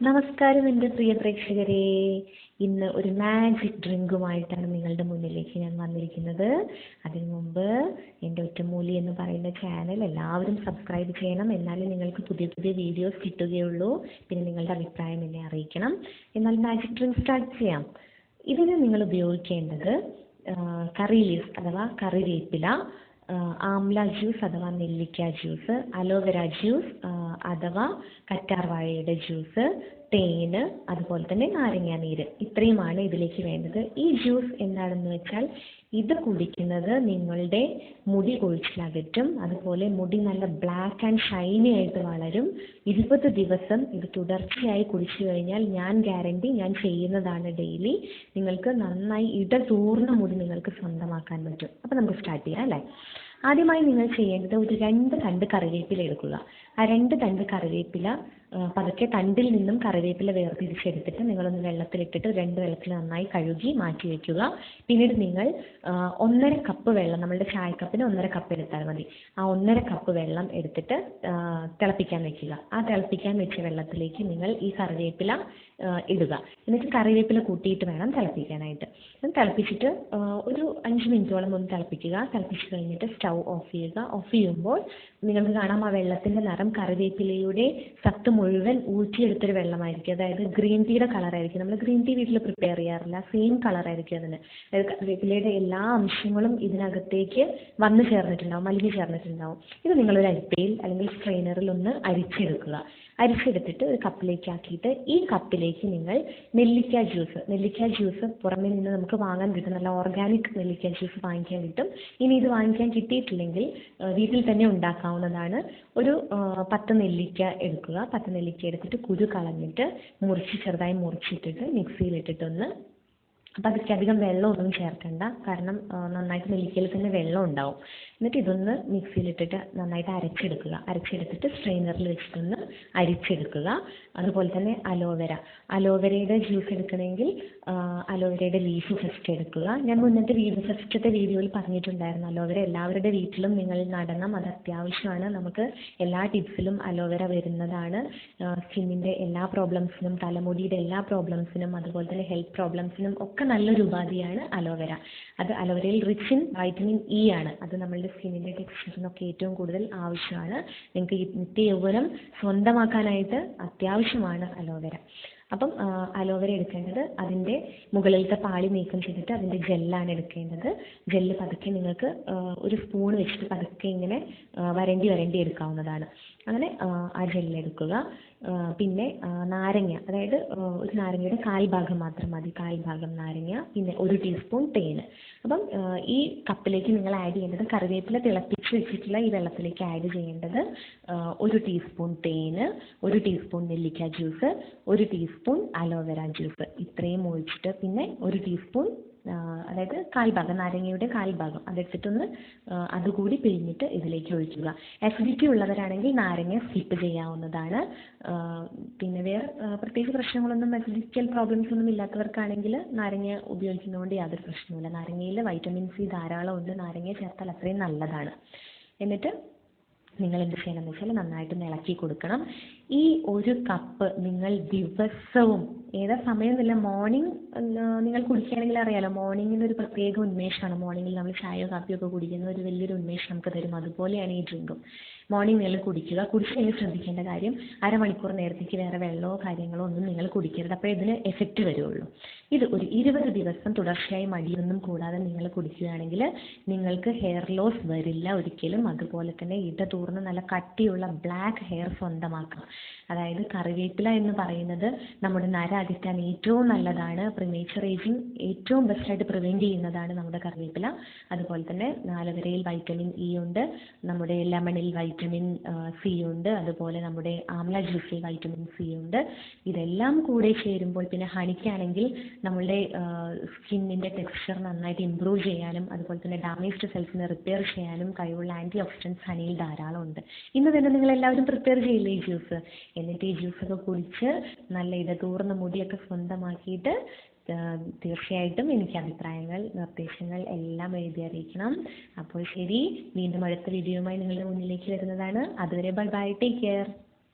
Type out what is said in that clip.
നമസ്കാരം എൻ്റെ പ്രിയ പ്രേക്ഷകരെ. ഇന്ന് ഒരു മാജിക് ഡ്രിങ്കുമായിട്ടാണ് നിങ്ങളുടെ മുന്നിലേക്ക് ഞാൻ വന്നിരിക്കുന്നത്. അതിനു മുമ്പ് എൻ്റെ ഒറ്റമൂലി എന്ന് പറയുന്ന ചാനൽ എല്ലാവരും സബ്സ്ക്രൈബ് ചെയ്യണം. എന്നാലേ നിങ്ങൾക്ക് പുതിയ പുതിയ വീഡിയോസ് കിട്ടുകയുള്ളൂ. പിന്നെ നിങ്ങളുടെ അഭിപ്രായം എന്നെ അറിയിക്കണം. എന്നാൽ മാജിക് ഡ്രിങ്ക് സ്റ്റാർട്ട് ചെയ്യാം. ഇതിന് നിങ്ങൾ ഉപയോഗിക്കേണ്ടത് കറി ലീവ്സ് അഥവാ കറിവേപ്പില, ആംല ജ്യൂസ് അഥവാ നെല്ലിക്ക ജ്യൂസ്, അലോവേര ജ്യൂസ് അഥവാ കറ്റാർവാഴയുടെ ജ്യൂസ്, തേന്, അതുപോലെ തന്നെ നാരങ്ങാ നീര്. ഇത്രയുമാണ് ഇതിലേക്ക് വേണ്ടത്. ഈ ജ്യൂസ് എന്താണെന്ന് വെച്ചാൽ ഇത് കുടിക്കുന്നത് നിങ്ങളുടെ മുടി കൊഴിച്ചിലകറ്റും. അതുപോലെ മുടി നല്ല ബ്ലാക്ക് ആൻഡ് ഷൈനി ആയിട്ട് വളരും. 20 ദിവസം ഇത് തുടർച്ചയായി കുടിച്ചു കഴിഞ്ഞാൽ ഞാൻ ഗ്യാരണ്ടി, ഞാൻ ചെയ്യുന്നതാണ് ഡെയിലി, നിങ്ങൾക്ക് നന്നായി ഇടതൂർന്ന മുടി നിങ്ങൾക്ക് സ്വന്തമാക്കാൻ പറ്റും. അപ്പോൾ നമുക്ക് സ്റ്റാർട്ട് ചെയ്യാം അല്ലേ. ആദ്യമായി നിങ്ങൾ ചെയ്യേണ്ടത് ഒരു 2 തണ്ട് കറിവേപ്പില എടുക്കുക. ആ 2 തണ്ട് കറിവേപ്പില പതുക്കെ തണ്ടിൽ നിന്നും കറിവേപ്പില വേർതിരിച്ചെടുത്തിട്ട് നിങ്ങളൊന്ന് വെള്ളത്തിലിട്ടിട്ട് 2 വെള്ളത്തിൽ നന്നായി കഴുകി മാറ്റി വെക്കുക. പിന്നീട് നിങ്ങൾ 1.5 കപ്പ് വെള്ളം, നമ്മളുടെ ചായക്കപ്പിന് 1.5 കപ്പ് എടുത്താൽ മതി. ആ 1.5 കപ്പ് വെള്ളം എടുത്തിട്ട് തിളപ്പിക്കാൻ വെക്കുക. ആ തിളപ്പിക്കാൻ വെച്ച വെള്ളത്തിലേക്ക് നിങ്ങൾ ഈ കറിവേപ്പില ഇടുക. എന്നിട്ട് കറിവേപ്പില കൂട്ടിയിട്ട് വേണം തിളപ്പിക്കാനായിട്ട്. തിളപ്പിച്ചിട്ട് ഒരു 5 മിനിറ്റോളം ഒന്ന് തിളപ്പിക്കുക. തിളപ്പിച്ച് കഴിഞ്ഞിട്ട് സ്റ്റൗ ഓഫ് ചെയ്യുക. ഓഫ് ചെയ്യുമ്പോൾ നിങ്ങൾക്ക് കാണാം ആ വെള്ളത്തിൻ്റെ നിറം കറിവേപ്പിലയുടെ സത്ത് മുഴുവൻ ഊറ്റിയെടുത്തൊരു വെള്ളമായിരിക്കും. അതായത് ഗ്രീൻ ടീയുടെ കളറായിരിക്കും. നമ്മൾ ഗ്രീൻ ടീ വീട്ടിൽ പ്രിപ്പയർ ചെയ്യാറില്ല, സെയിം കളറായിരിക്കും അതിന്. അതായത് കറിവേപ്പിലയുടെ എല്ലാ അംശങ്ങളും ഇതിനകത്തേക്ക് വന്നു ചേർന്നിട്ടുണ്ടാവും, മലിഞ്ഞു ചേർന്നിട്ടുണ്ടാവും. ഇത് നിങ്ങളൊരു അരിപ്പയിൽ അല്ലെങ്കിൽ സ്ട്രെയിനറിൽ ഒന്ന് അരിച്ചെടുക്കുക. അരിച്ചെടുത്തിട്ട് ഒരു കപ്പിലേക്ക് ആക്കിയിട്ട് ഈ കപ്പിലേക്ക് നിങ്ങൾ നെല്ലിക്ക ജ്യൂസ് പുറമേ നിന്ന് നമുക്ക് വാങ്ങാൻ കിട്ടും. നല്ല ഓർഗാനിക് നെല്ലിക്ക ജ്യൂസ് വാങ്ങിക്കാൻ കിട്ടും. ഇനി ഇത് വാങ്ങിക്കാൻ കിട്ടിയിട്ടില്ലെങ്കിൽ വീട്ടിൽ തന്നെ ഉണ്ടാക്കാവുന്നതാണ്. ഒരു 10 നെല്ലിക്ക എടുക്കുക. 10 നെല്ലിക്ക എടുത്തിട്ട് കുരു കളഞ്ഞിട്ട് ചെറുതായി മുറിച്ചിട്ടിട്ട് മിക്സിയിലിട്ടിട്ടൊന്ന്, അപ്പം അതിലധികം വെള്ളമൊന്നും ചേർക്കണ്ട, കാരണം നന്നായിട്ട് നെല്ലിക്കയിൽ തന്നെ വെള്ളം ഉണ്ടാവും. എന്നിട്ട് ഇതൊന്ന് മിക്സിയിലിട്ടിട്ട് നന്നായിട്ട് അരച്ചെടുത്തിട്ട് സ്ട്രെയിനറിൽ വെച്ചിട്ടൊന്ന് അരിച്ചെടുക്കുക. അതുപോലെ തന്നെ അലോവേരയുടെ ജ്യൂസ് എടുക്കണമെങ്കിൽ അലോവേരയുടെ ലീഫ് ഫസ്റ്റ് എടുക്കുക. ഞാൻ ഫസ്റ്റത്തെ വീഡിയോയിൽ പറഞ്ഞിട്ടുണ്ടായിരുന്നു, അലോവേര എല്ലാവരുടെ വീട്ടിലും നിങ്ങൾ നടണം, അത് അത്യാവശ്യമാണ്. നമുക്ക് എല്ലാ ടിപ്സിലും അലോവേര വരുന്നതാണ്. സ്കിന്നിൻ്റെ എല്ലാ പ്രോബ്ലംസിനും, തലമുടിയുടെ എല്ലാ പ്രോബ്ലംസിനും, അതുപോലെ തന്നെ ഹെൽത്ത് പ്രോബ്ലംസിനും ഒക്കെ നല്ലൊരു ഉപാധിയാണ് അലോവേര. അത് അലോവേരയിൽ റിച്ച് ഇൻ വൈറ്റമിൻ ഇ ആണ്. അത് നമ്മളുടെ സ്കിന്നിൻ്റെ ടെക്സ്ചറിനൊക്കെ ഏറ്റവും കൂടുതൽ ആവശ്യമാണ്. നിങ്ങൾക്ക് ഈ നിത്യ യൗവനം സ്വന്തമാക്കാനായിട്ട് അത്യാവശ്യമാണ് അലോവേര. അപ്പം അലോവേര എടുക്കേണ്ടത് അതിൻ്റെ മുകളിലത്തെ പാളി നീക്കം ചെയ്തിട്ട് അതിൻ്റെ ജെല്ലാണ് എടുക്കേണ്ടത്. ജെല്ല് പതുക്കെ നിങ്ങൾക്ക് ഒരു സ്പൂൺ വെച്ചിട്ട് പതുക്കെ ഇങ്ങനെ വരണ്ടി എടുക്കാവുന്നതാണ്. അങ്ങനെ ആ ജെല്ലെടുക്കുക. പിന്നെ നാരങ്ങ, അതായത് ഒരു നാരങ്ങയുടെ 1/4 ഭാഗം മാത്രം മതി, 1/4 ഭാഗം നാരങ്ങ. പിന്നെ 1 ടീസ്പൂൺ തേന്. അപ്പം ഈ കപ്പിലേക്ക് നിങ്ങൾ ആഡ് ചെയ്യേണ്ടത്, കറിവേപ്പില തിളപ്പിച്ച് വെച്ചിട്ടുള്ള ഈ വെള്ളത്തിലേക്ക് ആഡ് ചെയ്യേണ്ടത് 1 ടീസ്പൂൺ തേന്, 1 ടീസ്പൂൺ നെല്ലിക്ക ജ്യൂസ്, 1 ടീസ്പൂൺ അലോവേര ജ്യൂസ്. ഇത്രയും ഒഴിച്ചിട്ട് പിന്നെ 1 ടീസ്പൂൺ, അതായത് 1/4 ഭാഗം, നാരങ്ങയുടെ 1/4 ഭാഗം അതെടുത്തിട്ടൊന്ന് അതുകൂടി പിഴിഞ്ഞിട്ട് ഇതിലേക്ക് ഒഴിക്കുക. അസിഡിറ്റി ഉള്ളവരാണെങ്കിൽ നാരങ്ങ സ്കിപ്പ് ചെയ്യാവുന്നതാണ്. പിന്നെ വേറെ പ്രത്യേകിച്ച് പ്രശ്നങ്ങളൊന്നും, അസിഡിറ്റിക്കൽ പ്രോബ്ലംസ് ഒന്നും ഇല്ലാത്തവർക്കാണെങ്കിൽ നാരങ്ങ ഉപയോഗിക്കുന്നതുകൊണ്ട് യാതൊരു പ്രശ്നവുമില്ല. നാരങ്ങയിൽ വൈറ്റമിൻ സി ധാരാളം ഉണ്ട്. നാരങ്ങ ചേർത്താൽ അത്രയും നല്ലതാണ്. എന്നിട്ട് നിങ്ങൾ എന്ത് ചെയ്യണമെന്ന് വെച്ചാൽ നന്നായിട്ട് ഇളക്കി കൊടുക്കണം. ഈ 1 കപ്പ് നിങ്ങൾ ദിവസവും, ഏതാ സമയമില്ല, മോർണിംഗ് നിങ്ങൾ കുടിക്കുകയാണെങ്കിൽ അറിയാലോ, മോർണിംഗിൽ ഒരു പ്രത്യേക ഉന്മേഷമാണ്. മോർണിംഗിൽ നമ്മൾ ചായയോ കാപ്പിയോ ഒക്കെ കുടിക്കുന്നത് ഒരു വലിയൊരു ഉന്മേഷം നമുക്ക് തരും. അതുപോലെയാണ് ഈ ഡ്രിങ്കും. മോർണിംഗ് നിങ്ങൾ കുടിക്കുക. കുടിച്ച് കഴിഞ്ഞ് ശ്രദ്ധിക്കേണ്ട കാര്യം, അരമണിക്കൂർ നേരത്തേക്ക് വേറെ വെള്ളമോ കാര്യങ്ങളോ ഒന്നും നിങ്ങൾ കുടിക്കരുത്. അപ്പോഴേ ഇതിന് എഫക്റ്റ് വരുള്ളൂ. ഇത് ഒരു 20 ദിവസം തുടർച്ചയായി മടിയൊന്നും കൂടാതെ നിങ്ങൾ കുടിക്കുകയാണെങ്കിൽ നിങ്ങൾക്ക് ഹെയർ ലോസ് വരില്ല ഒരിക്കലും. അതുപോലെ തന്നെ ഇടതൂർന്ന് നല്ല കട്ടിയുള്ള ബ്ലാക്ക് ഹെയർ സ്വന്തമാക്കാം. അതായത് കറിവേപ്പില എന്ന് പറയുന്നത് നമ്മുടെ നര അകറ്റാൻ ഏറ്റവും നല്ലതാണ്. പ്രിമേച്ചർ ഏജിങ് ഏറ്റവും ബെസ്റ്റായിട്ട് പ്രിവെൻറ്റ് ചെയ്യുന്നതാണ് നമ്മുടെ കറിവേപ്പില. അതുപോലെ തന്നെ അലോവേരയിൽ വൈറ്റമിൻ ഇ ഉണ്ട്, നമ്മുടെ ലെമണിൽ വൈറ്റമിൻ സി ഉണ്ട്, അതുപോലെ നമ്മുടെ ആംല ജ്യൂസിൽ വൈറ്റമിൻ സി ഉണ്ട്. ഇതെല്ലാം കൂടെ ചേരുമ്പോൾ, പിന്നെ ഹണിക്കാണെങ്കിൽ നമ്മളുടെ സ്കിന്നിൻ്റെ ടെക്സ്ചർ നന്നായിട്ട് ഇമ്പ്രൂവ് ചെയ്യാനും അതുപോലെ തന്നെ ഡാമേജ്ഡ് സെൽസിനെ റിപ്പയർ ചെയ്യാനും കഴിവുള്ള ആൻറ്റി ഓക്സിഡൻസ് ഹണിയിൽ ധാരാളം ഉണ്ട്. ഇന്ന് തന്നെ നിങ്ങൾ എല്ലാവരും പ്രിപ്പയർ ചെയ്യില്ലേ ഈ ജ്യൂസ്? എന്നിട്ട് ഈ ജ്യൂസൊക്കെ കുടിച്ച് നല്ല ഇടതൂർന്ന മുടിയൊക്കെ സ്വന്തമാക്കിയിട്ട് തീർച്ചയായിട്ടും എനിക്ക് അഭിപ്രായങ്ങൾ, നിർദ്ദേശങ്ങൾ എല്ലാം എഴുതി അറിയിക്കണം. അപ്പോൾ ശരി, വീണ്ടും അടുത്ത വീഡിയോയുമായി നിങ്ങളുടെ മുന്നിലേക്ക് വരുന്നതാണ്. അതുവരെ ബൈ ബൈ, ടേക്ക് കെയർ.